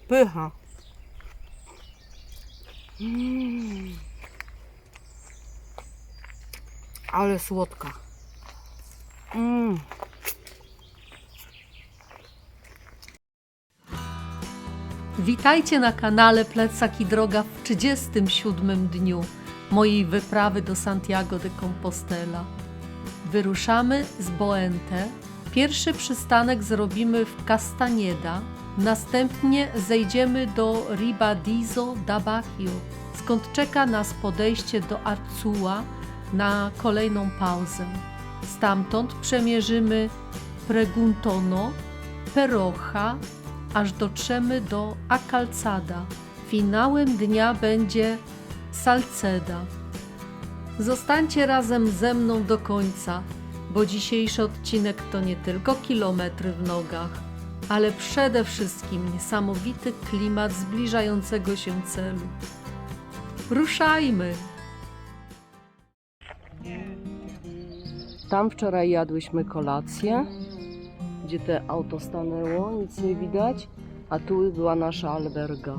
Pycha. Ale słodka. Witajcie na kanale Plecak i Droga w 37. dniu mojej wyprawy do Santiago de Compostela. Wyruszamy z Boente. Pierwszy przystanek zrobimy w Castañeda, następnie zejdziemy do Ribadizo da Baggio, skąd czeka nas podejście do Arzua na kolejną pauzę. Stamtąd przemierzymy Preguntono, Peroja, aż dotrzemy do A Calzada. Finałem dnia będzie Salceda. Zostańcie razem ze mną do końca, bo dzisiejszy odcinek to nie tylko kilometry w nogach, ale przede wszystkim niesamowity klimat zbliżającego się celu. Ruszajmy! Tam wczoraj jadłyśmy kolację, gdzie te auto stanęło, nic nie widać, a tu była nasza alberga.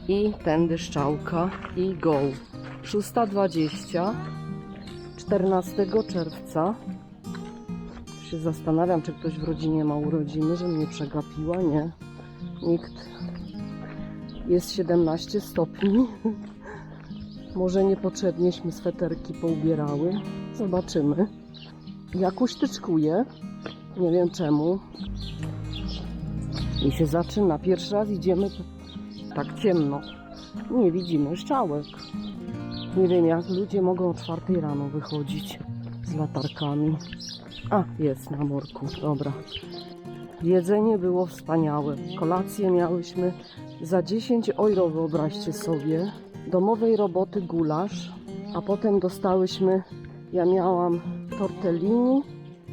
I tędy Szczałka i go. 6:20, 14 czerwca. Się zastanawiam, czy ktoś w rodzinie ma urodziny, że mnie przegapiła. Nie, nikt. Jest 17 stopni. Może niepotrzebnieśmy sweterki poubierały. Zobaczymy. Jak usztyczkuje. Nie wiem czemu. I się zaczyna. Pierwszy raz idziemy tak ciemno. Nie widzimy Szczałek. Nie wiem, jak ludzie mogą o 4 rano wychodzić z latarkami. A, jest na murku. Dobra. Jedzenie było wspaniałe. Kolację miałyśmy za 10 euro, wyobraźcie sobie. Domowej roboty gulasz, a potem dostałyśmy, ja miałam tortellini,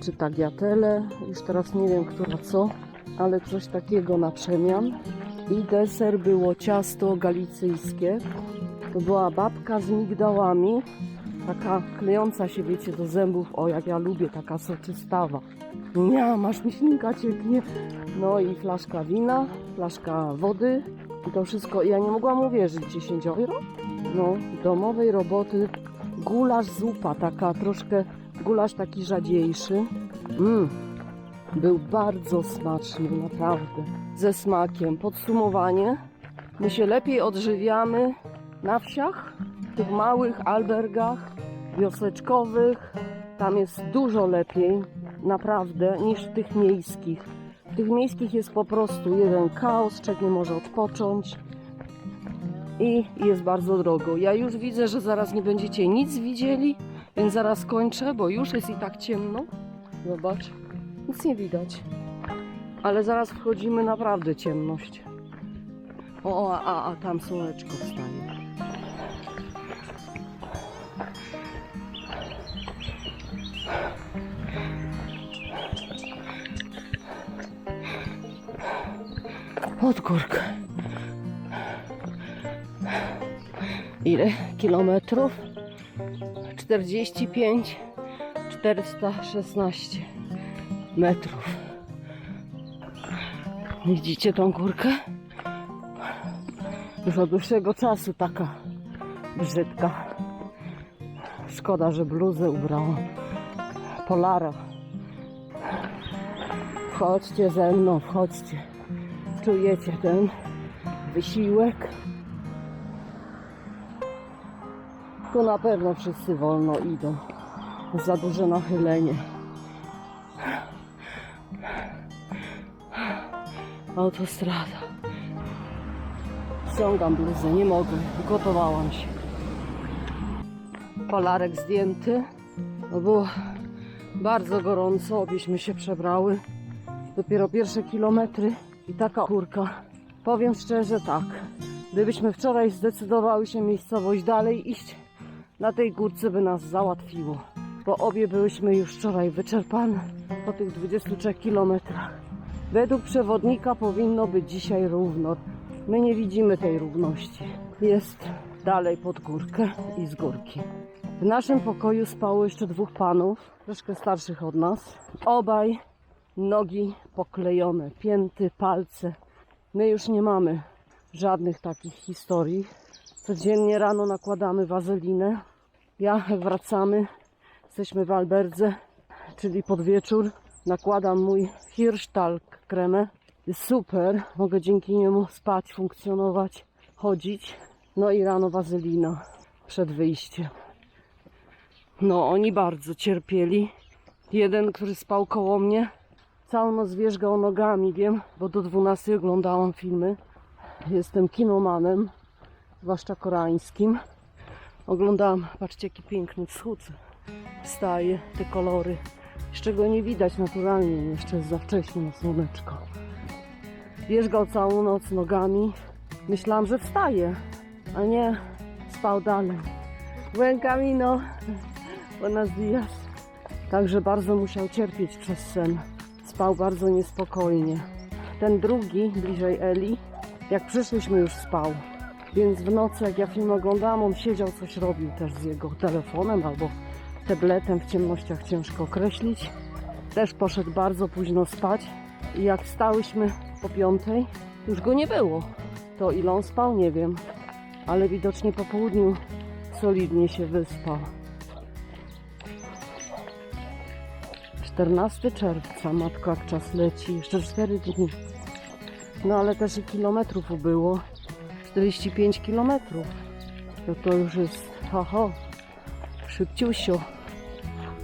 czy tagliatelle, już teraz nie wiem, która co, ale coś takiego na przemian. I deser było ciasto galicyjskie. To była babka z migdałami, taka klejąca się, wiecie, do zębów, o jak ja lubię, taka soczystawa. Nie, masz mi ślinka cieknie. No i flaszka wina, flaszka wody. I to wszystko, ja nie mogłam uwierzyć, 10 euro? No, domowej roboty, gulasz zupa, taka troszkę, gulasz taki rzadziejszy. Był bardzo smaczny, naprawdę, ze smakiem. Podsumowanie, my się lepiej odżywiamy na wsiach, w tych małych albergach wioseczkowych. Tam jest dużo lepiej, naprawdę, niż w tych miejskich. W tych miejskich jest po prostu jeden chaos, człowiek nie może odpocząć i jest bardzo drogo. Ja już widzę, że zaraz nie będziecie nic widzieli, więc zaraz kończę, bo już jest i tak ciemno. Zobacz, nic nie widać. Ale zaraz wchodzimy, naprawdę ciemność. A tam słoneczko wstaje. Pod górkę. Ile kilometrów? 45 416 metrów. Widzicie tą górkę? Już od dłuższego czasu taka brzydka. Szkoda, że bluzę ubrałam. Polara. Wchodźcie ze mną, wchodźcie. Czujecie ten wysiłek? Tu na pewno wszyscy wolno idą. Za duże nachylenie. Autostrada. Ściągam bluzę, nie mogę. Gotowałam się. Polarek zdjęty. No było bardzo gorąco, obieśmy się przebrały. Dopiero pierwsze kilometry i taka górka. Powiem szczerze tak, gdybyśmy wczoraj zdecydowały się miejscowość dalej iść, na tej górce by nas załatwiło. Bo obie byłyśmy już wczoraj wyczerpane po tych 23 kilometrach. Według przewodnika powinno być dzisiaj równo. My nie widzimy tej równości. Jest dalej pod górkę i z górki. W naszym pokoju spało jeszcze 2 panów, troszkę starszych od nas. Obaj Nogi poklejone, pięty, palce. My już nie mamy żadnych takich historii. Codziennie rano nakładamy wazelinę. Wracamy, jesteśmy w Alberdze, czyli pod wieczór. Nakładam mój Hirschtalg kremę. Jest super, mogę dzięki niemu spać, funkcjonować, chodzić. No i rano wazelina przed wyjściem. No oni bardzo cierpieli. Jeden, który spał koło mnie, całą noc wierzgał nogami, wiem, bo do 12 oglądałam filmy. Jestem kinomanem, zwłaszcza koreańskim. Oglądałam, patrzcie jaki piękny wschód wstaje, te kolory. Jeszcze go nie widać naturalnie, jeszcze jest za wcześnie na słoneczko. Wierzgał całą noc nogami. Myślałam, że wstaje, a nie, spał dalej. Buen camino, buenos días. Także bardzo musiał cierpieć przez sen. Spał bardzo niespokojnie. Ten drugi, bliżej Eli, jak przyszliśmy już spał. Więc w nocy, jak ja film oglądałam, on siedział, coś robił też z jego telefonem albo tabletem, w ciemnościach ciężko określić. Też poszedł bardzo późno spać i jak wstałyśmy po 5, już go nie było. To ile on spał, nie wiem, ale widocznie po południu solidnie się wyspał. 14 czerwca, matko, jak czas leci, jeszcze 4 dni. No ale też i kilometrów ubyło, 45 kilometrów. No to już jest, szybciusio.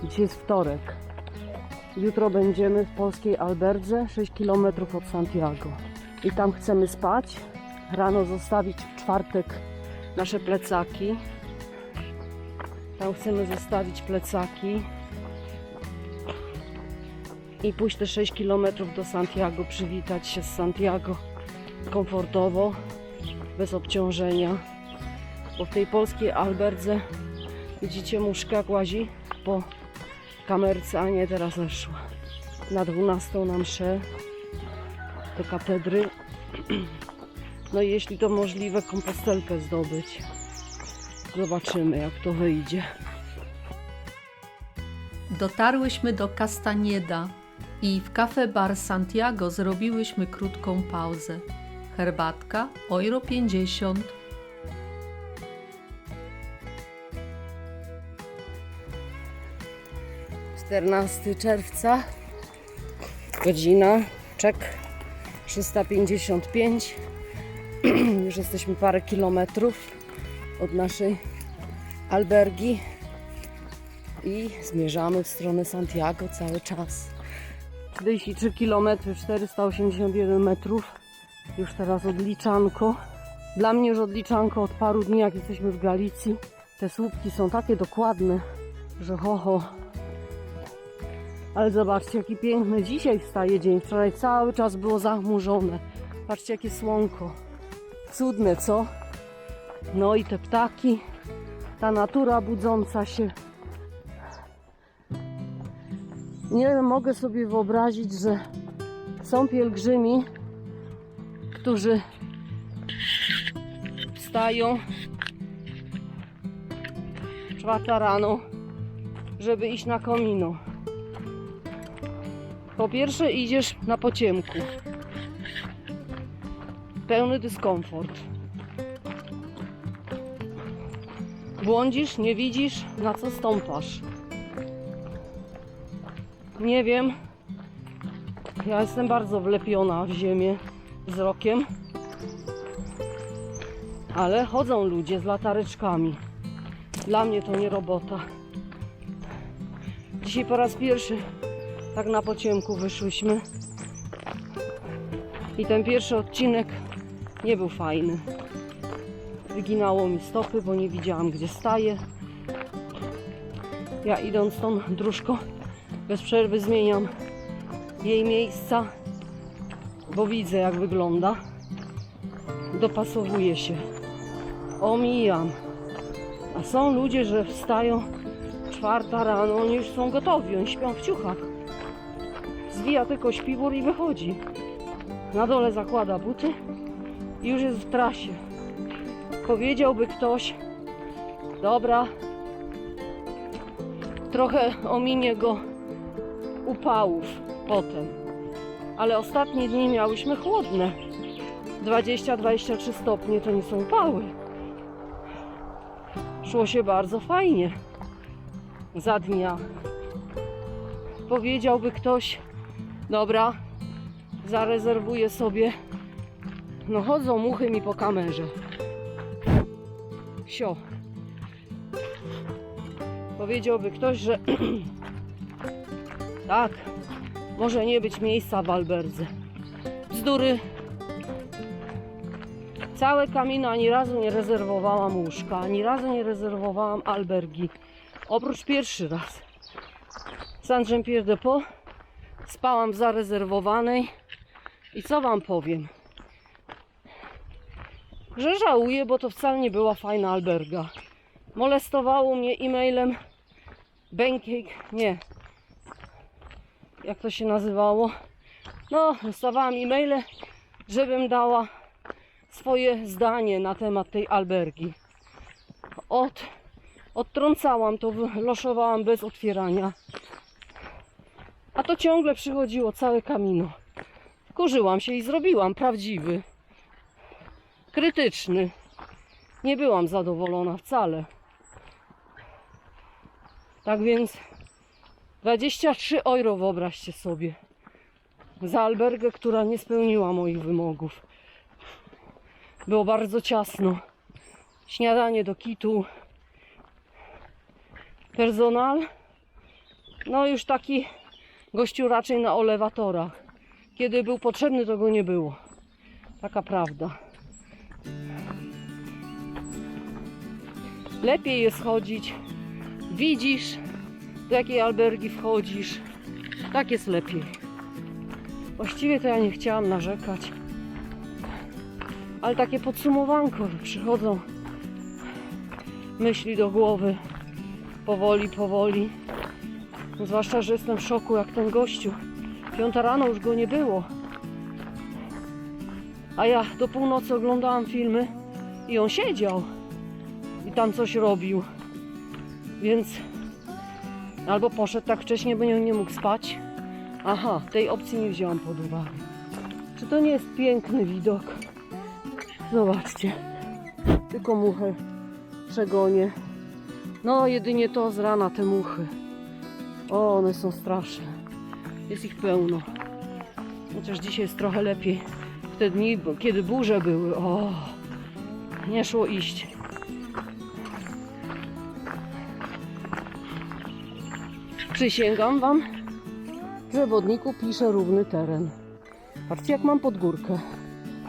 Dzisiaj jest wtorek. Jutro będziemy w polskiej Alberdze, 6 km od Santiago. I tam chcemy spać, rano zostawić w czwartek nasze plecaki. Tam chcemy zostawić plecaki i pójść te 6 km do Santiago, przywitać się z Santiago komfortowo, bez obciążenia. Bo w tej polskiej Alberdze widzicie, muszka jak łazi po kamerce, a nie teraz zeszła. Na 12 na mszę do katedry. No i jeśli to możliwe, kompostelkę zdobyć. Zobaczymy, jak to wyjdzie. Dotarłyśmy do Castañeda i w Cafe Bar Santiago zrobiłyśmy krótką pauzę. Herbatka, euro 50. - 14 czerwca, godzina, czek, 6:55. Już jesteśmy parę kilometrów od naszej albergi i zmierzamy w stronę Santiago cały czas. 43 km, 481 metrów. Już teraz odliczanko. Dla mnie już odliczanko od paru dni, jak jesteśmy w Galicji. Te słupki są takie dokładne, że Ale zobaczcie, jaki piękny dzisiaj wstaje dzień. Wczoraj cały czas było zachmurzone. Patrzcie, jakie słonko. Cudne, co? No i te ptaki, ta natura budząca się. Nie mogę sobie wyobrazić, że są pielgrzymi, którzy wstają 4 rano, żeby iść na komino. Po pierwsze idziesz na pociemku. Pełny dyskomfort. Błądzisz, nie widzisz, na co stąpasz. Nie wiem. Ja jestem bardzo wlepiona w ziemię wzrokiem. Ale chodzą ludzie z latareczkami. Dla mnie to nie robota. Dzisiaj po raz pierwszy tak na pociemku wyszłyśmy. I ten pierwszy odcinek nie był fajny. Wyginało mi stopy, bo nie widziałam, gdzie staję. Ja idąc tą dróżką bez przerwy zmieniam jej miejsca, bo widzę, jak wygląda. Dopasowuję się. Omijam. A są ludzie, że wstają 4 rano, oni już są gotowi, oni śpią w ciuchach. Zwija tylko śpiwór i wychodzi. Na dole zakłada buty i już jest w trasie. Powiedziałby ktoś, dobra, trochę ominie go upałów potem. Ale ostatnie dni miałyśmy chłodne. 20-23 stopnie to nie są upały. Szło się bardzo fajnie. Za dnia. Powiedziałby ktoś, dobra, zarezerwuję sobie. No chodzą muchy mi po kamerze. Sio. Powiedziałby ktoś, że tak, może nie być miejsca w albergze. Bzdury. Całe Camino ani razu nie rezerwowałam łóżka, ani razu nie rezerwowałam albergi. Oprócz pierwszy raz. Saint-Jean-Pied-de-Port spałam w zarezerwowanej i co wam powiem? Że żałuję, bo to wcale nie była fajna alberga. Molestowało mnie e-mailem nie. Jak to się nazywało? No, dostawałam e-maile, żebym dała swoje zdanie na temat tej albergi. Odtrącałam to, loszowałam bez otwierania. A to ciągle przychodziło całe Camino. Kurzyłam się i zrobiłam prawdziwy. Krytyczny. Nie byłam zadowolona wcale. Tak więc 23 euro wyobraźcie sobie. Za albergę, która nie spełniła moich wymogów. Było bardzo ciasno. Śniadanie do kitu. Personal. No już taki gościu raczej na olewatorach. Kiedy był potrzebny, to go nie było. Taka prawda. Lepiej jest chodzić. Widzisz, do jakiej albergi wchodzisz. Tak jest lepiej. Właściwie to ja nie chciałam narzekać. Ale takie podsumowanko przychodzą myśli do głowy. Powoli, powoli. Zwłaszcza, że jestem w szoku, jak ten gościu. 5 rano już go nie było. A ja do północy oglądałam filmy i on siedział. I tam coś robił. Więc albo poszedł tak wcześnie, bo nie mógł spać. Aha, tej opcji nie wzięłam pod uwagę. Czy to nie jest piękny widok? Zobaczcie. Tylko muchę przegonię. No jedynie to z rana te muchy. O, one są straszne. Jest ich pełno. Chociaż dzisiaj jest trochę lepiej. W te dni, kiedy burze były, o, nie szło iść. Przysięgam wam, że w wodniku pisze równy teren. Patrzcie, jak mam pod górkę.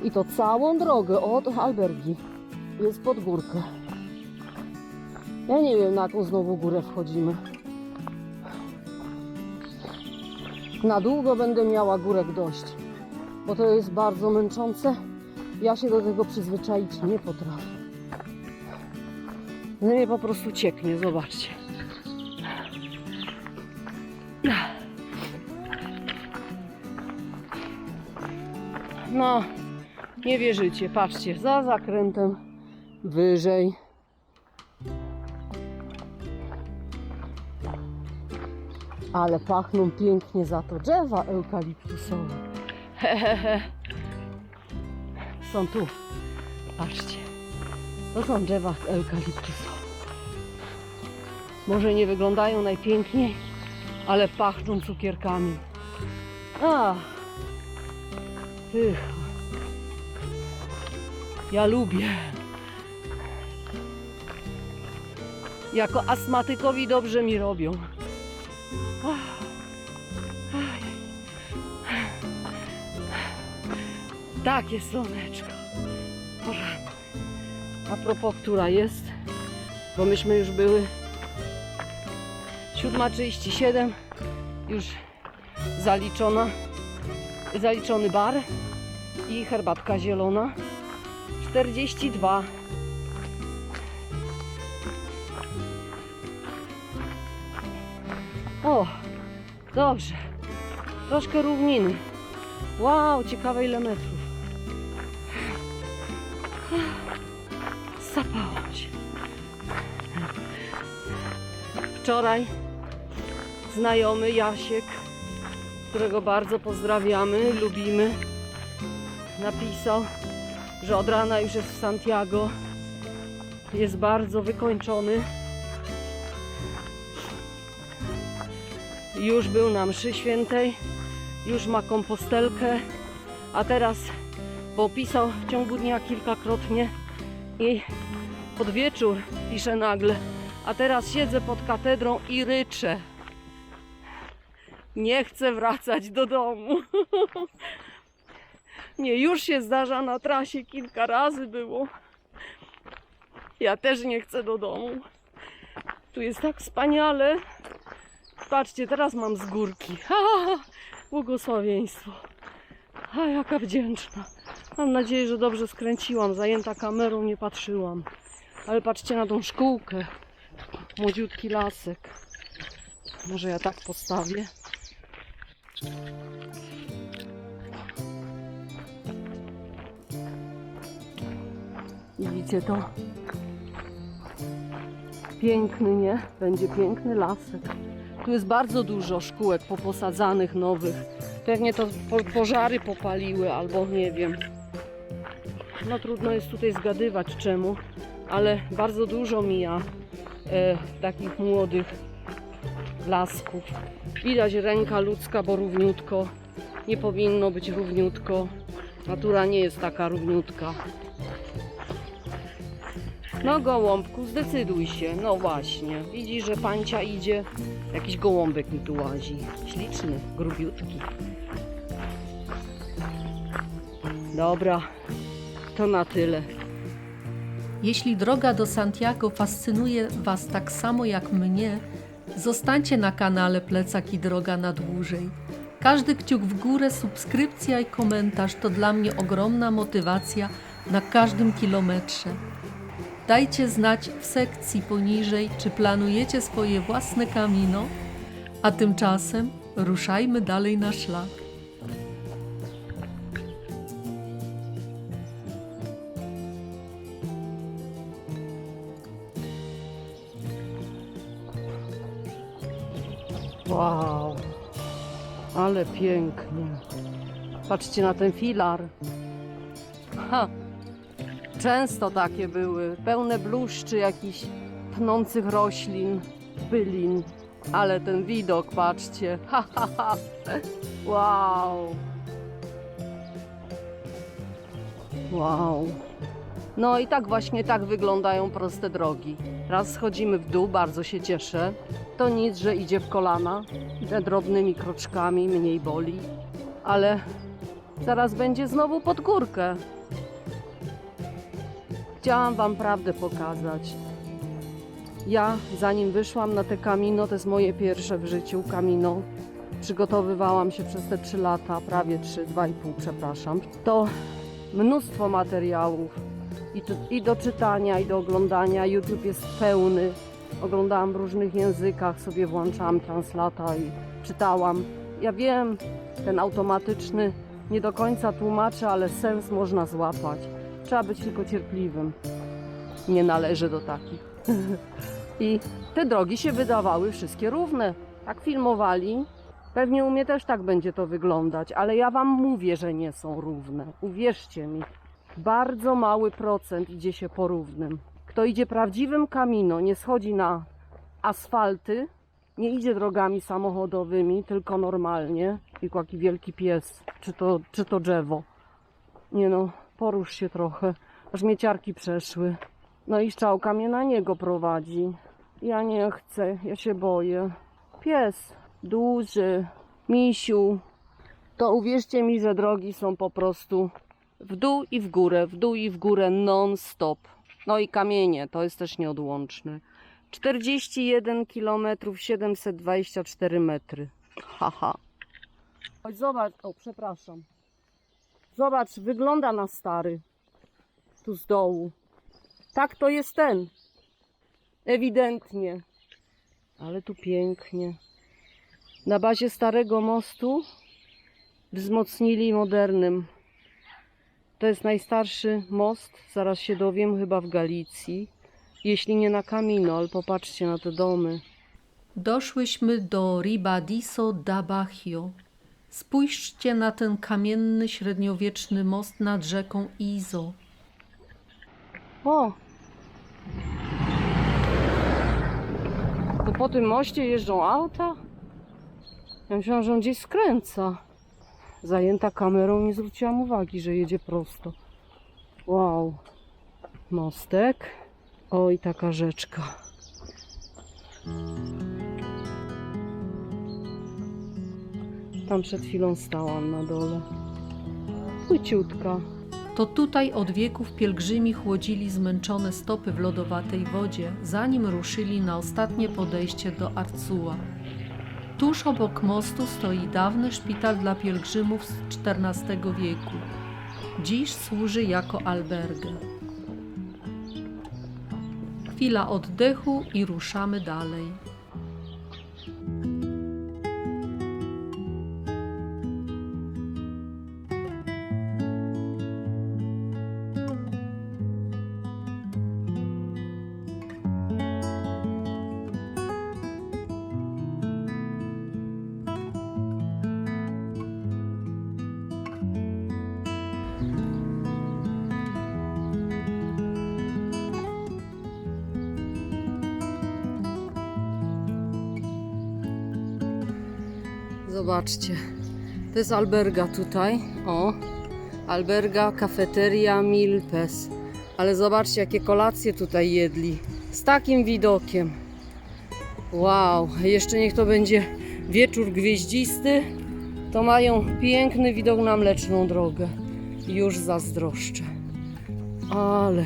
I to całą drogę od albergi jest pod górkę. Ja nie wiem, na jaką znowu górę wchodzimy. Na długo będę miała górek dość, bo to jest bardzo męczące. Ja się do tego przyzwyczaić nie potrafię. Mnie po prostu cieknie, zobaczcie. No, nie wierzycie, patrzcie, za zakrętem wyżej. Ale pachną pięknie za to drzewa eukaliptusowe. Hehehe. Są tu. Patrzcie. To są drzewa eukaliptusowe. Może nie wyglądają najpiękniej, ale pachną cukierkami. A, pycha. Ja lubię. Jako astmatykowi dobrze mi robią. Takie słoneczko. Poranne. A propos, która jest? Bo myśmy już były 7:37. Już zaliczony bar i herbatka zielona. 42. O, dobrze. Troszkę równiny. Wow, ciekawe ile metrów. Sapałam się. Wczoraj znajomy Jasiek którego bardzo pozdrawiamy, lubimy, napisał, że od rana już jest w Santiago. Jest bardzo wykończony. Już był na mszy świętej, już ma kompostelkę, a teraz, bo pisał w ciągu dnia kilkakrotnie i pod wieczór pisze nagle, a teraz siedzę pod katedrą i ryczę. Nie chcę wracać do domu. Nie, już się zdarza na trasie, kilka razy było. Ja też nie chcę do domu. Tu jest tak wspaniale. Patrzcie, teraz mam z górki. Błogosławieństwo. Jaka wdzięczna. Mam nadzieję, że dobrze skręciłam. Zajęta kamerą nie patrzyłam. Ale patrzcie na tą szkółkę. Młodziutki lasek. Może ja tak postawię. Widzicie to? Piękny, nie? Będzie piękny lasek. Tu jest bardzo dużo szkółek poposadzanych nowych. Pewnie to pożary popaliły albo nie wiem. No trudno jest tutaj zgadywać czemu, ale bardzo dużo mija takich młodych lasków. Widać ręka ludzka, bo równiutko. Nie powinno być równiutko. Natura nie jest taka równiutka. No gołąbku, zdecyduj się. No właśnie. Widzisz, że pancia idzie. Jakiś gołąbek mi tu łazi. Śliczny, grubiutki. Dobra, to na tyle. Jeśli droga do Santiago fascynuje Was tak samo jak mnie, zostańcie na kanale Plecak i Droga na dłużej. Każdy kciuk w górę, subskrypcja i komentarz to dla mnie ogromna motywacja na każdym kilometrze. Dajcie znać w sekcji poniżej, czy planujecie swoje własne Camino, a tymczasem ruszajmy dalej na szlak. Wow, ale pięknie. Patrzcie na ten filar. Często takie były, pełne bluszczy jakichś pnących roślin, bylin. Ale ten widok, patrzcie. Wow. Wow. No i tak właśnie tak wyglądają proste drogi. Raz schodzimy w dół, bardzo się cieszę. To nic, że idzie w kolana. Idę drobnymi kroczkami, mniej boli. Ale zaraz będzie znowu pod górkę. Chciałam Wam prawdę pokazać. Ja, zanim wyszłam na te Camino, to jest moje pierwsze w życiu Camino. Przygotowywałam się przez te 3 lata, prawie 3, 2,5, przepraszam. To mnóstwo materiałów i do czytania, i do oglądania. YouTube jest pełny. Oglądałam w różnych językach, sobie włączałam translata i czytałam. Ja wiem, ten automatyczny nie do końca tłumaczy, ale sens można złapać. Trzeba być tylko cierpliwym. Nie należy do takich. I te drogi się wydawały wszystkie równe. Tak filmowali. Pewnie u mnie też tak będzie to wyglądać, ale ja Wam mówię, że nie są równe. Uwierzcie mi. Bardzo mały procent idzie się po równym. Kto idzie prawdziwym Camino, nie schodzi na asfalty, nie idzie drogami samochodowymi, tylko normalnie. Tylko jaki wielki pies, czy to drzewo. Nie no, porusz się trochę, aż mnie ciarki przeszły. No i strzałka mnie na niego prowadzi. Ja nie chcę, ja się boję. Pies, duży, misiu. To uwierzcie mi, że drogi są po prostu w dół i w górę non-stop. No i kamienie, to jest też nieodłączne. 41 km 724 metry. Haha. Chodź zobacz, przepraszam. Zobacz, wygląda na stary. Tu z dołu. Tak, to jest ten. Ewidentnie. Ale tu pięknie. Na bazie starego mostu wzmocnili modernym. To jest najstarszy most, zaraz się dowiem, chyba w Galicji. Jeśli nie na Camino, ale popatrzcie na te domy. Doszłyśmy do Ribadizo da Baggio. Spójrzcie na ten kamienny, średniowieczny most nad rzeką Izo. O! To po tym moście jeżdżą auta? Ja myślałam, że on gdzieś skręca. Zajęta kamerą nie zwróciłam uwagi, że jedzie prosto. Wow. Mostek. O, i taka rzeczka. Tam przed chwilą stałam na dole. Płyciutka. To tutaj od wieków pielgrzymi chłodzili zmęczone stopy w lodowatej wodzie, zanim ruszyli na ostatnie podejście do Arzua. Tuż obok mostu stoi dawny szpital dla pielgrzymów z XIV wieku. Dziś służy jako albergę. Chwila oddechu i ruszamy dalej. Zobaczcie, to jest alberga tutaj, o, alberga, kafeteria, Milpes, ale zobaczcie, jakie kolacje tutaj jedli, z takim widokiem, wow, jeszcze niech to będzie wieczór gwieździsty, to mają piękny widok na Mleczną Drogę, już zazdroszczę, ale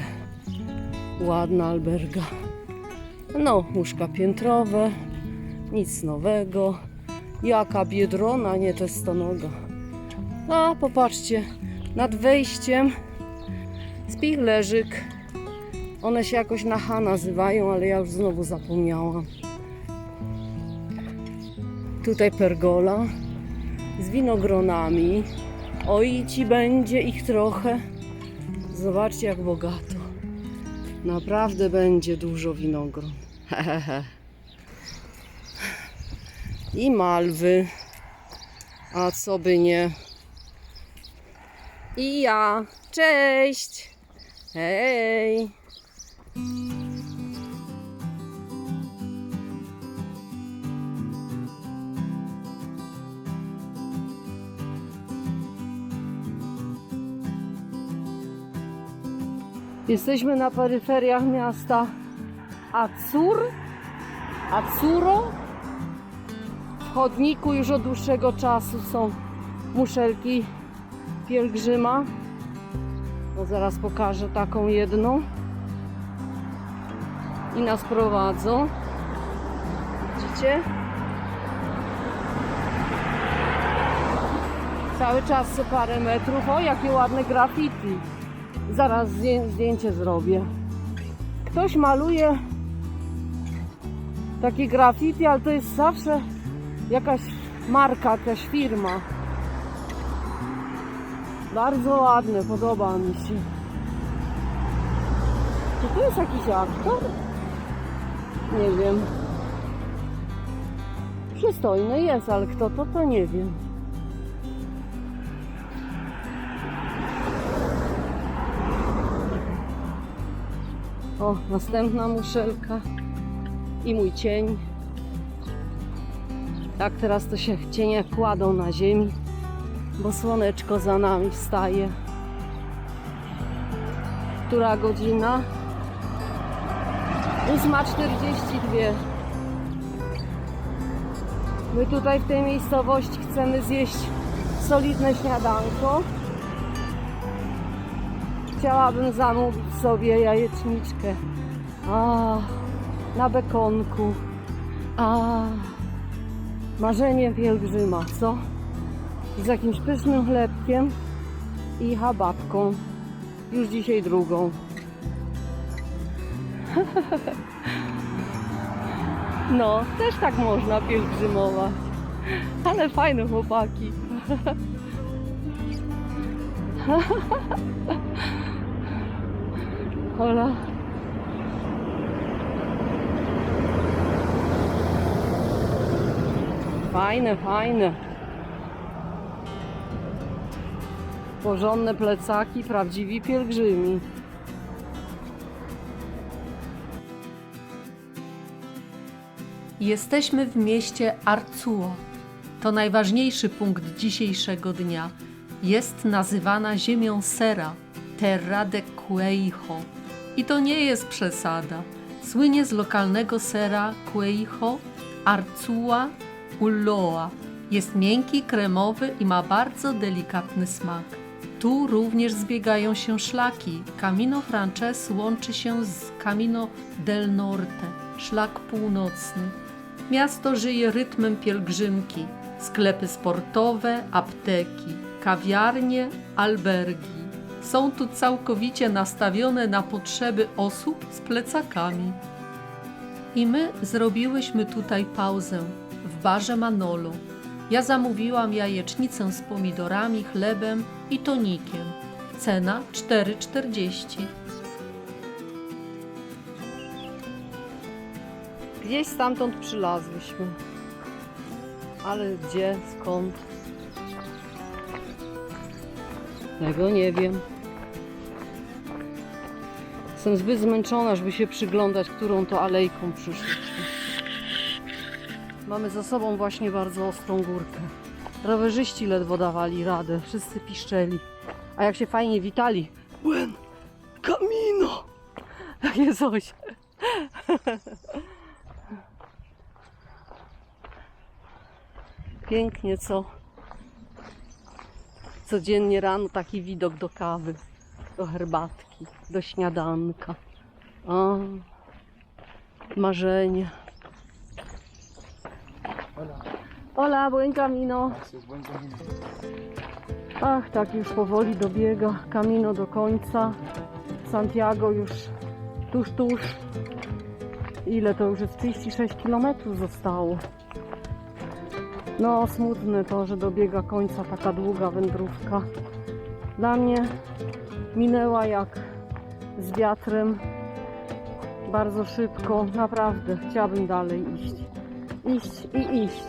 ładna alberga, no, łóżka piętrowe, nic nowego. Jaka biedrona, nie, to jest stonoga. A popatrzcie, nad wejściem spichlerzyk. One się jakoś na H nazywają, ale ja już znowu zapomniałam. Tutaj pergola z winogronami. Oj, ci będzie ich trochę. Zobaczcie, jak bogato. Naprawdę będzie dużo winogron. Hehehe. I malwy, a co by nie. I ja, cześć, hej. Jesteśmy na peryferiach miasta Azzurro. W chodniku już od dłuższego czasu są muszelki pielgrzyma. No zaraz pokażę taką jedną. I nas prowadzą. Widzicie? Cały czas co parę metrów. O, jakie ładne graffiti. Zaraz zdjęcie zrobię. Ktoś maluje takie graffiti, ale to jest zawsze jakaś marka, jakaś firma. Bardzo ładne, podoba mi się. Czy to jest jakiś aktor? Nie wiem. Przystojny jest, ale kto to nie wiem. O, następna muszelka i mój cień. Tak, teraz to się cienie kładą na ziemi, bo słoneczko za nami wstaje. Która godzina? 8:42. My tutaj w tej miejscowości chcemy zjeść solidne śniadanko. Chciałabym zamówić sobie jajeczniczkę. Na bekonku. Marzenie pielgrzyma, co? Z jakimś pysznym chlebkiem i hababką. Już dzisiaj drugą. No, też tak można pielgrzymować. Ale fajne chłopaki. Hola. Fajne, fajne. Porządne plecaki, prawdziwi pielgrzymi. Jesteśmy w mieście Arzuo. To najważniejszy punkt dzisiejszego dnia. Jest nazywana ziemią sera, Terra de Queijo. I to nie jest przesada. Słynie z lokalnego sera Queijo, Arzua Ulloa. Jest miękki, kremowy i ma bardzo delikatny smak. Tu również zbiegają się szlaki. Camino Frances łączy się z Camino del Norte, szlak północny. Miasto żyje rytmem pielgrzymki. Sklepy sportowe, apteki, kawiarnie, albergi. Są tu całkowicie nastawione na potrzeby osób z plecakami. I my zrobiłyśmy tutaj pauzę w barze Manolo. Ja zamówiłam jajecznicę z pomidorami, chlebem i tonikiem. Cena 4,40. Gdzieś stamtąd przylazłyśmy. Ale gdzie, skąd? Tego nie wiem. Jestem zbyt zmęczona, żeby się przyglądać, którą to alejką przyszliśmy. Mamy za sobą właśnie bardzo ostrą górkę. Rowerzyści ledwo dawali radę, wszyscy piszczeli. A jak się fajnie witali. Buen camino! Takie coś. Pięknie, co? Codziennie rano taki widok do kawy, do herbatki, do śniadanka. O, marzenie. Hola, buen camino. Ach, tak już powoli dobiega Camino do końca. Santiago już tuż. Ile to już jest? 36 km zostało. No, smutne to, że dobiega końca taka długa wędrówka. Dla mnie minęła jak z wiatrem. Bardzo szybko, naprawdę. Chciałabym dalej iść. Iść.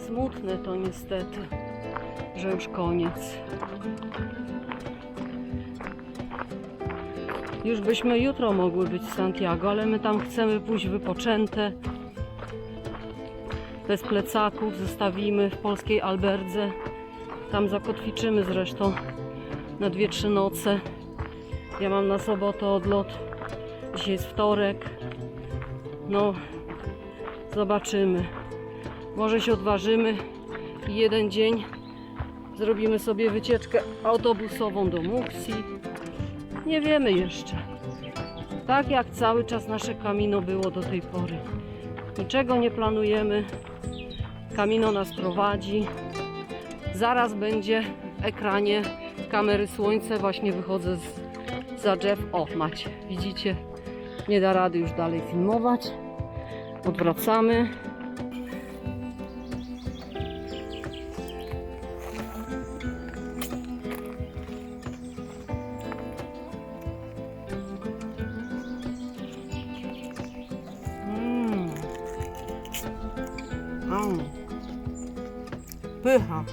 Smutne to niestety, że już koniec. Już byśmy jutro mogły być w Santiago, ale my tam chcemy pójść wypoczęte. Bez plecaków, zostawimy w polskiej alberdze. Tam zakotwiczymy zresztą na 2-3 noce. Ja mam na sobotę odlot. Dzisiaj jest wtorek. No, zobaczymy. Może się odważymy i jeden dzień zrobimy sobie wycieczkę autobusową do Muxi. Nie wiemy jeszcze. Tak jak cały czas nasze Camino było do tej pory. Niczego nie planujemy. Camino nas prowadzi. Zaraz będzie w ekranie kamery słońce. Właśnie wychodzę za drzew. O, macie, widzicie? Nie da rady już dalej filmować. Odwracamy. Pycha.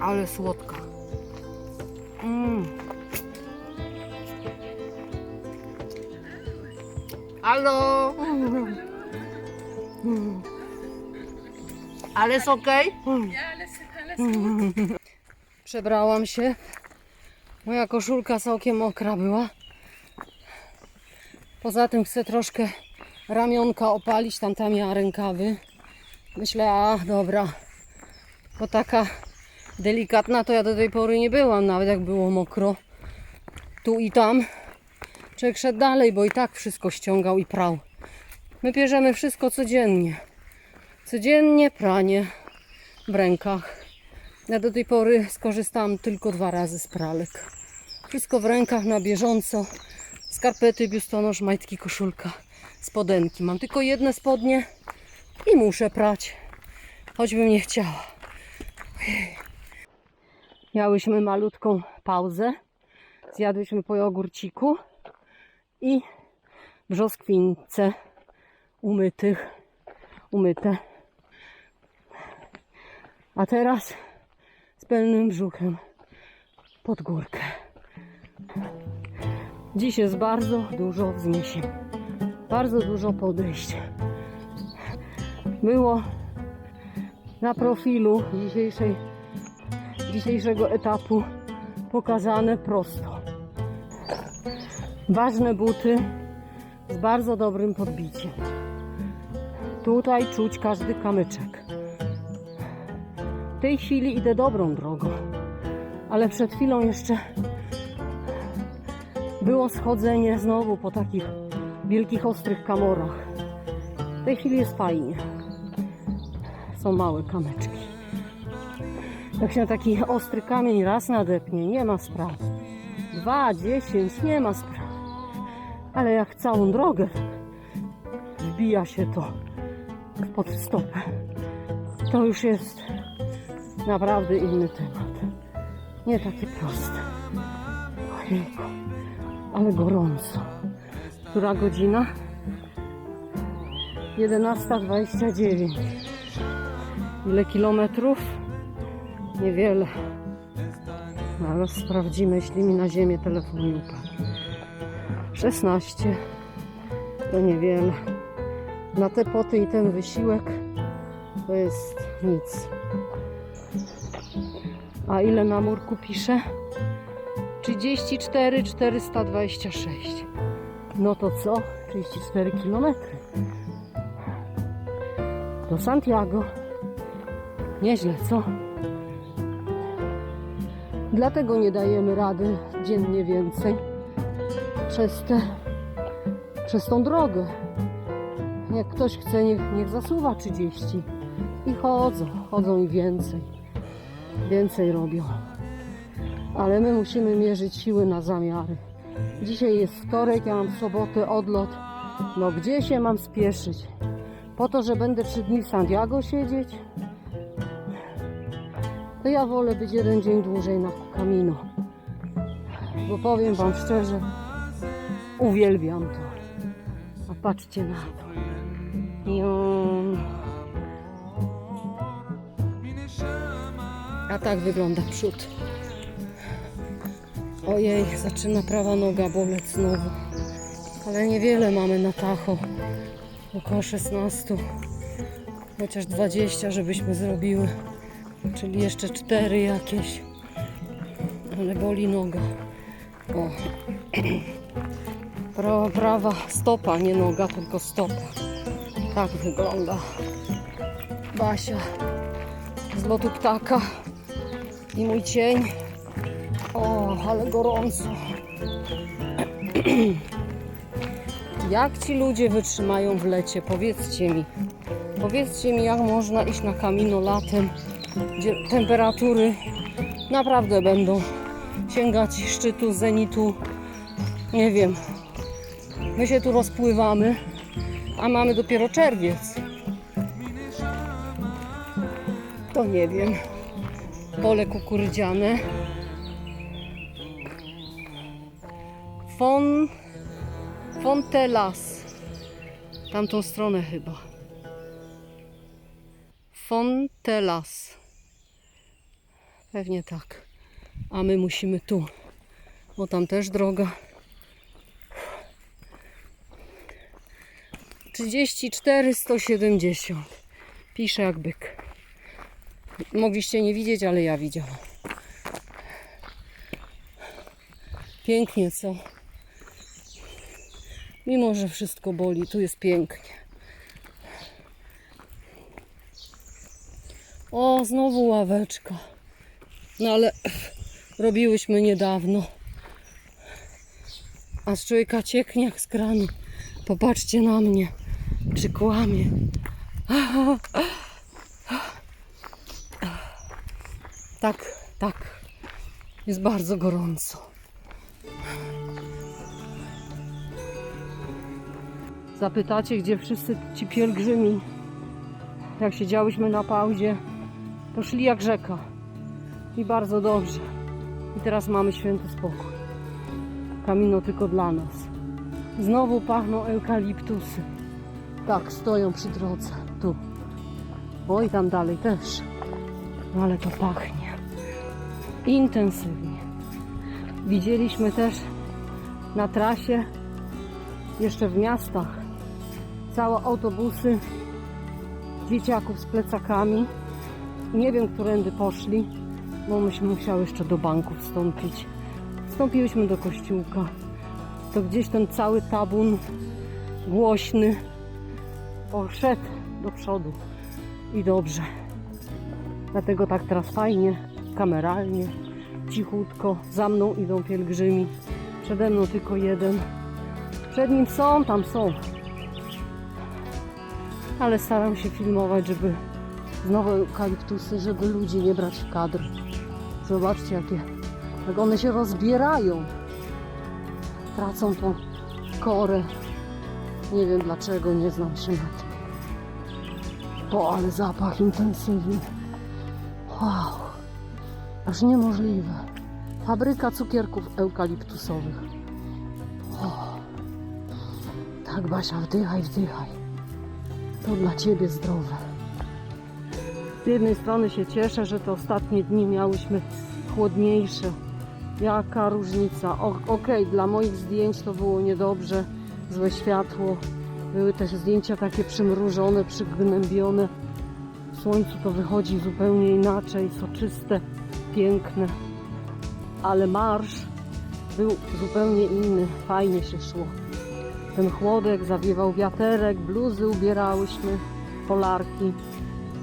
Ale słodka. Halo. Ale jest okej? Przebrałam się. Moja koszulka całkiem mokra była. Poza tym chcę troszkę ramionka opalić, tamta miała rękawy. Myślę, a dobra, bo taka delikatna to ja do tej pory nie byłam, nawet jak było mokro. Tu i tam. Człowiek szedł dalej, bo i tak wszystko ściągał i prał. My bierzemy wszystko codziennie. Codziennie pranie w rękach. Ja do tej pory skorzystałam tylko 2 razy z pralek. Wszystko w rękach na bieżąco. Skarpety, biustonosz, majtki, koszulka, spodenki. Mam tylko jedne spodnie i muszę prać, choćbym nie chciała. Ojej. Miałyśmy malutką pauzę. Zjadłyśmy po jogurciku i brzoskwince. umyte. A teraz z pełnym brzuchem pod górkę. Dziś jest bardzo dużo wzniesień, bardzo dużo podejść. Było na profilu dzisiejszego etapu pokazane prosto. Ważne buty z bardzo dobrym podbiciem. Tutaj czuć każdy kamyczek. W tej chwili idę dobrą drogą, ale przed chwilą jeszcze było schodzenie znowu po takich wielkich, ostrych kamorach. W tej chwili jest fajnie. Są małe kamyczki. Jak się na taki ostry kamień raz nadepnie, nie ma sprawy. 2, 10, nie ma sprawy. Ale jak całą drogę wbija się to pod stopę, to już jest naprawdę inny temat. Nie takie proste. Ojejku, ale gorąco. Która godzina? 11:29. Ile kilometrów? Niewiele. Ale sprawdzimy, jeśli mi na ziemię telefon nie upadł. 16. To niewiele. Na te poty i ten wysiłek to jest nic. A ile na murku pisze? 34 426. No to co? 34 km. Do Santiago. Nieźle, co? Dlatego nie dajemy rady dziennie więcej przez tą drogę. Jak ktoś chce, niech zasuwa 30 i chodzą i więcej robią. Ale my musimy mierzyć siły na zamiary. Dzisiaj jest wtorek, ja mam w sobotę odlot. No gdzie się mam spieszyć? Po to, że będę 3 dni w Santiago siedzieć? To ja wolę być 1 dzień dłużej na Camino. Bo powiem wam szczerze, uwielbiam to. A patrzcie na to. A tak wygląda przód. Ojej, zaczyna prawa noga boleć znowu. Ale niewiele mamy na Tacho. Około 16. Chociaż 20, żebyśmy zrobiły. Czyli jeszcze 4 jakieś. Ale boli noga. O. Prawa stopa, nie noga, tylko stopa. Tak wygląda Basia z lotu ptaka i mój cień. O, ale gorąco. Jak ci ludzie wytrzymają w lecie? Powiedzcie mi. Powiedzcie mi, jak można iść na Camino latem, gdzie temperatury naprawdę będą sięgać szczytu, zenitu. Nie wiem. My się tu rozpływamy, a mamy dopiero czerwiec. To nie wiem. Pole kukurydziane. Fontelas. Tamtą stronę chyba. Fontelas. Pewnie tak. A my musimy tu. Bo tam też droga. 34 170. Pisze jak byk. Mogliście nie widzieć, ale ja widziałam. Pięknie, co? Mimo że wszystko boli, tu jest pięknie. O, znowu ławeczka. No ale robiłyśmy niedawno. A z człowieka cieknie jak z kranu. Popatrzcie na mnie. Czy kłamie? Tak. Jest bardzo gorąco. Zapytacie, gdzie wszyscy ci pielgrzymi, jak siedziałyśmy na pauzie, to szli jak rzeka. I bardzo dobrze. I teraz mamy święty spokój. Camino tylko dla nas. Znowu pachną eukaliptusy. Tak, stoją przy drodze. Tu. Oj, tam dalej też. No ale to pachnie. Intensywnie. Widzieliśmy też na trasie, jeszcze w miastach, całe autobusy dzieciaków z plecakami. Nie wiem, którędy poszli, bo myśmy musiały jeszcze do banku wstąpić. Wstąpiłyśmy do kościółka. To gdzieś ten cały tabun głośny poszedł do przodu. I dobrze. Dlatego tak teraz fajnie, kameralnie, cichutko. Za mną idą pielgrzymi. Przede mną tylko jeden. Przed nim są, tam są. Ale staram się filmować, żeby znowu eukaliptusy, żeby ludzi nie brać w kadr. Zobaczcie, jak one się rozbierają. Tracą tą korę. Nie wiem dlaczego, nie znam się na tym. O, ale zapach intensywny. Wow. Aż niemożliwe. Fabryka cukierków eukaliptusowych. O. Tak, Basia, wdychaj, wdychaj. To dla Ciebie zdrowe. Z jednej strony się cieszę, że te ostatnie dni miałyśmy chłodniejsze. Jaka różnica. Okej, dla moich zdjęć to było niedobrze. Złe światło. Były też zdjęcia takie przymrużone, przygnębione. W słońcu to wychodzi zupełnie inaczej, soczyste, piękne. Ale marsz był zupełnie inny. Fajnie się szło. Ten chłodek, zawiewał wiaterek, bluzy ubierałyśmy, polarki.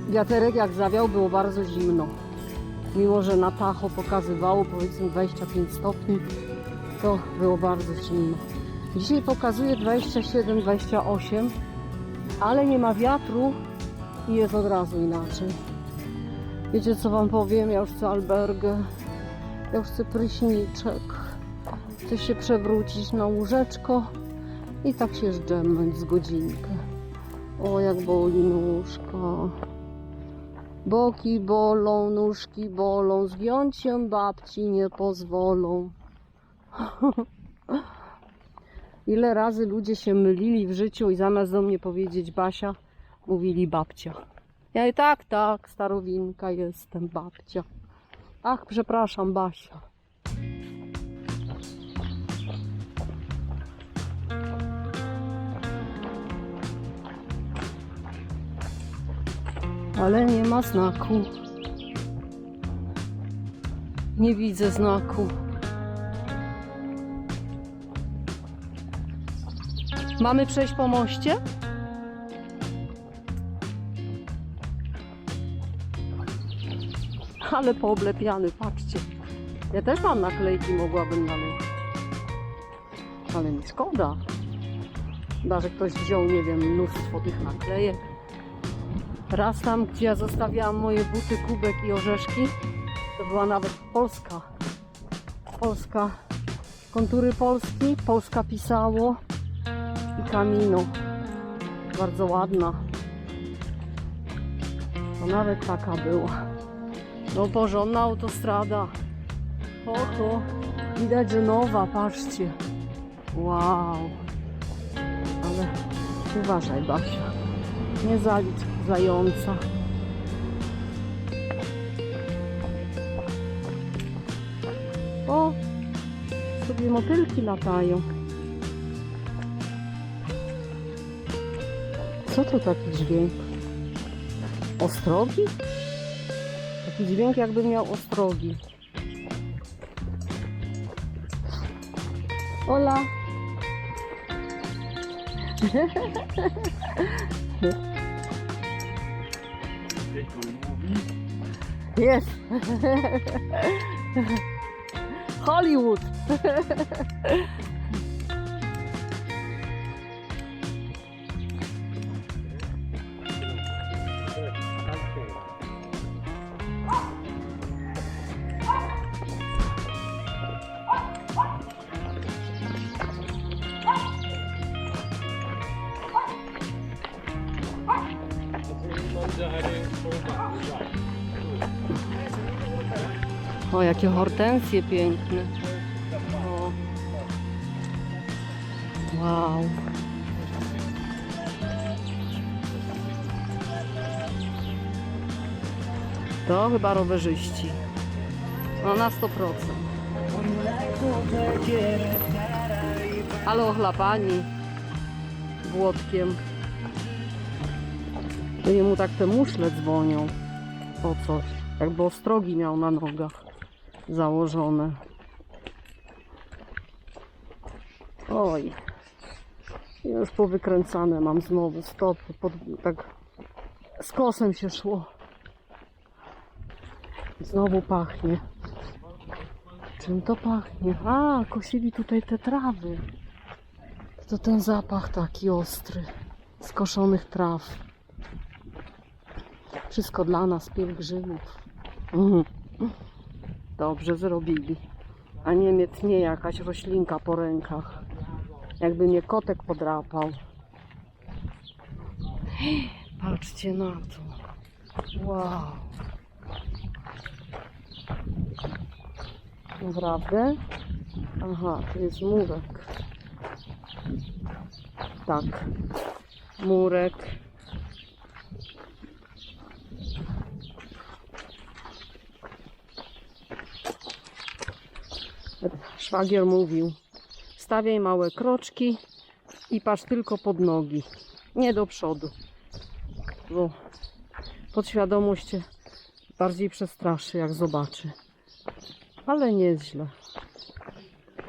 Wiaterek jak zawiał, było bardzo zimno. Mimo że na tacho pokazywało powiedzmy 25 stopni, to było bardzo zimno. Dzisiaj pokazuje 27-28, ale nie ma wiatru i jest od razu inaczej. Wiecie co wam powiem? Ja już chcę albergę, ja już chcę pryszniczek. Chcę się przewrócić na łóżeczko i tak się zdrzemnąć z godzinkę. O, jak boli nóżka. Boki bolą, nóżki bolą, zgiąć się babci nie pozwolą. Ile razy ludzie się mylili w życiu i zamiast do mnie powiedzieć Basia, mówili babcia. Ja i tak, starowinka jestem, babcia. Ach, przepraszam, Basia. Ale nie ma znaku. Nie widzę znaku. Mamy przejść po moście? Ale pooblepiany, patrzcie. Ja też mam naklejki, mogłabym naleźć. Ale mi szkoda. Chyba, że ktoś wziął, nie wiem, mnóstwo tych naklejek. Raz tam, gdzie ja zostawiałam moje buty, kubek i orzeszki, to była nawet Polska. Polska. Kontury Polski. Polska pisało. I Camino. Bardzo ładna. To nawet taka była. No porządna autostrada. Oto. Widać, że nowa, patrzcie. Wow. Ale uważaj, Basia. Nie zalicz zająca. O, sobie motylki latają. Co to taki dźwięk? Ostrogi? Taki dźwięk, jakby miał ostrogi. Hola. Jest. Hollywood. O, jakie hortensje piękne. O. Wow. To chyba rowerzyści. No na 100%. Ale ochlapani błotkiem. To jemu tak te muszle dzwonią. O coś. Jakby ostrogi miał na nogach założone. Oj. Już powykręcane mam znowu stopy. Tak z kosem się szło. Znowu pachnie. Czym to pachnie? A, kosili tutaj te trawy. To ten zapach taki ostry. Skoszonych traw. Wszystko dla nas, pielgrzymów. Dobrze zrobili. A nie mnie tnie jakaś roślinka po rękach. Jakby mnie kotek podrapał. Patrzcie na to. Wow. Naprawdę? Aha, to jest murek. Tak. Murek. Szwagier mówił, stawiaj małe kroczki i patrz tylko pod nogi, nie do przodu, bo podświadomość cię bardziej przestraszy, jak zobaczy. Ale nie jest źle.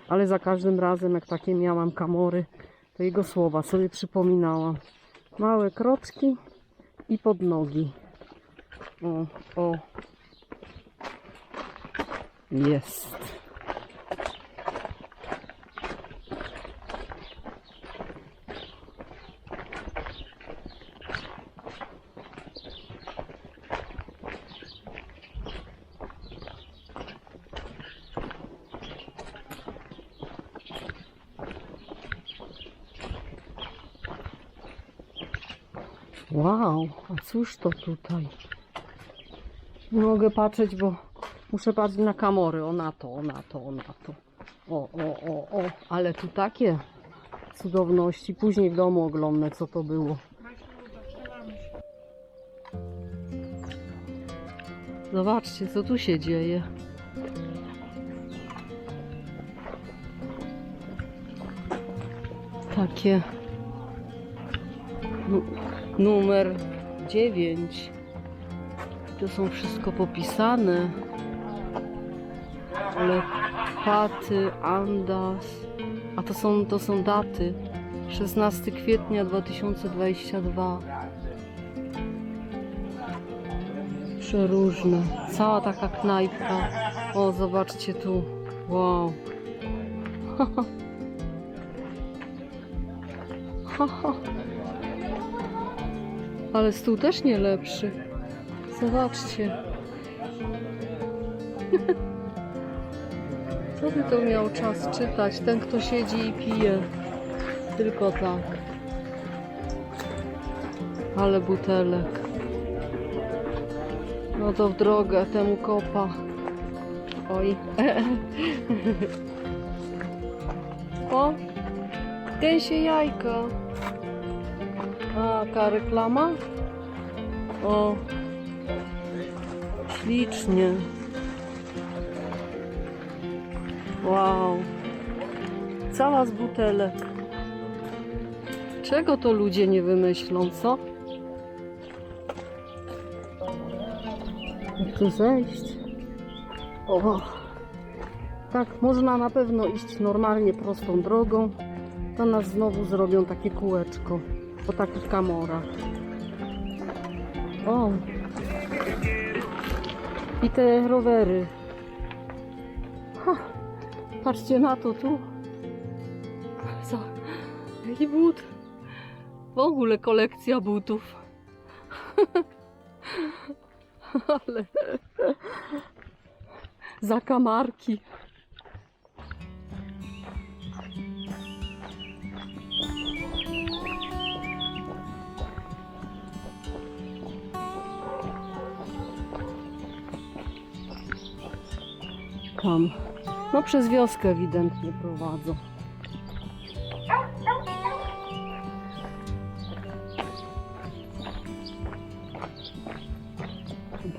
Ale za każdym razem, jak takie miałam kamory, to jego słowa sobie przypominałam. Małe kroczki i pod nogi. O. Jest. Wow, a cóż to tutaj? Nie mogę patrzeć, bo muszę patrzeć na kamory. O na to, o na to, o na to. O. Ale tu takie cudowności. Później w domu oglądnę, co to było. Zobaczcie, co tu się dzieje. Takie... Numer 9. To są wszystko popisane. Ale Paty, Andas. A to są daty. 16 kwietnia 2022. Przeróżne. Cała taka knajpa. O, zobaczcie tu. Wow. Ale stół też nie lepszy. Zobaczcie. Co by to miał czas czytać? Ten, kto siedzi i pije. Tylko tak. Ale butelek. No to w drogę temu kopa. Oj. O! Gęsie jajka. A, jaka reklama? O, ślicznie. Wow. Cała z butelek. Czego to ludzie nie wymyślą, co? Jak tu zejść? O. Tak, można na pewno iść normalnie prostą drogą. To nas znowu zrobią takie kółeczko. Po takich kamorach. O! I te rowery. Ha! Patrzcie na to tu. Co? Jaki but? W ogóle kolekcja butów. Ale... Zakamarki. Tam. No przez wioskę ewidentnie prowadzą.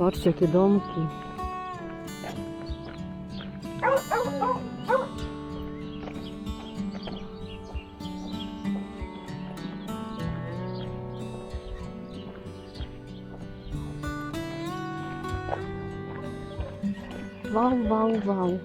Patrzcie, jakie domki. Wow, wow, wow.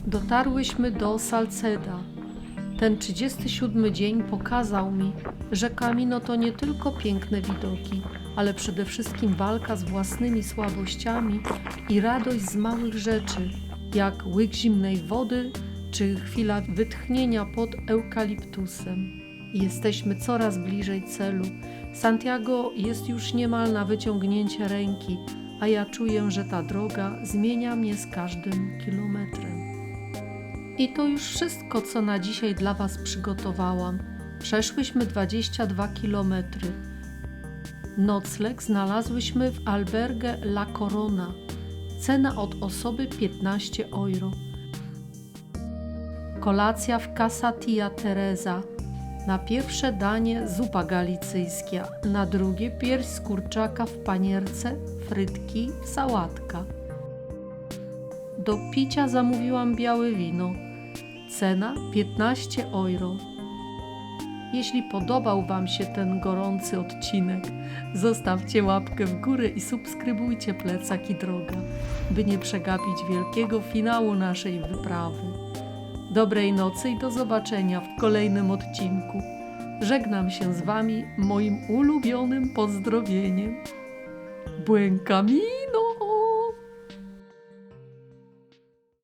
Dotarłyśmy do Salceda. Ten 37 dzień pokazał mi, że Camino to nie tylko piękne widoki, ale przede wszystkim walka z własnymi słabościami i radość z małych rzeczy, jak łyk zimnej wody czy chwila wytchnienia pod eukaliptusem. Jesteśmy coraz bliżej celu. Santiago jest już niemal na wyciągnięcie ręki, a ja czuję, że ta droga zmienia mnie z każdym kilometrem. I to już wszystko, co na dzisiaj dla Was przygotowałam. Przeszłyśmy 22 kilometry. Nocleg znalazłyśmy w Albergue La Corona. Cena od osoby 15 euro. Kolacja w Casa Tia Teresa. Na pierwsze danie zupa galicyjska, na drugie pierś z kurczaka w panierce, frytki, sałatka. Do picia zamówiłam białe wino. Cena 15 euro. Jeśli podobał Wam się ten gorący odcinek, zostawcie łapkę w górę i subskrybujcie Plecak i Droga, by nie przegapić wielkiego finału naszej wyprawy. Dobrej nocy i do zobaczenia w kolejnym odcinku. Żegnam się z Wami moim ulubionym pozdrowieniem. Buen camino!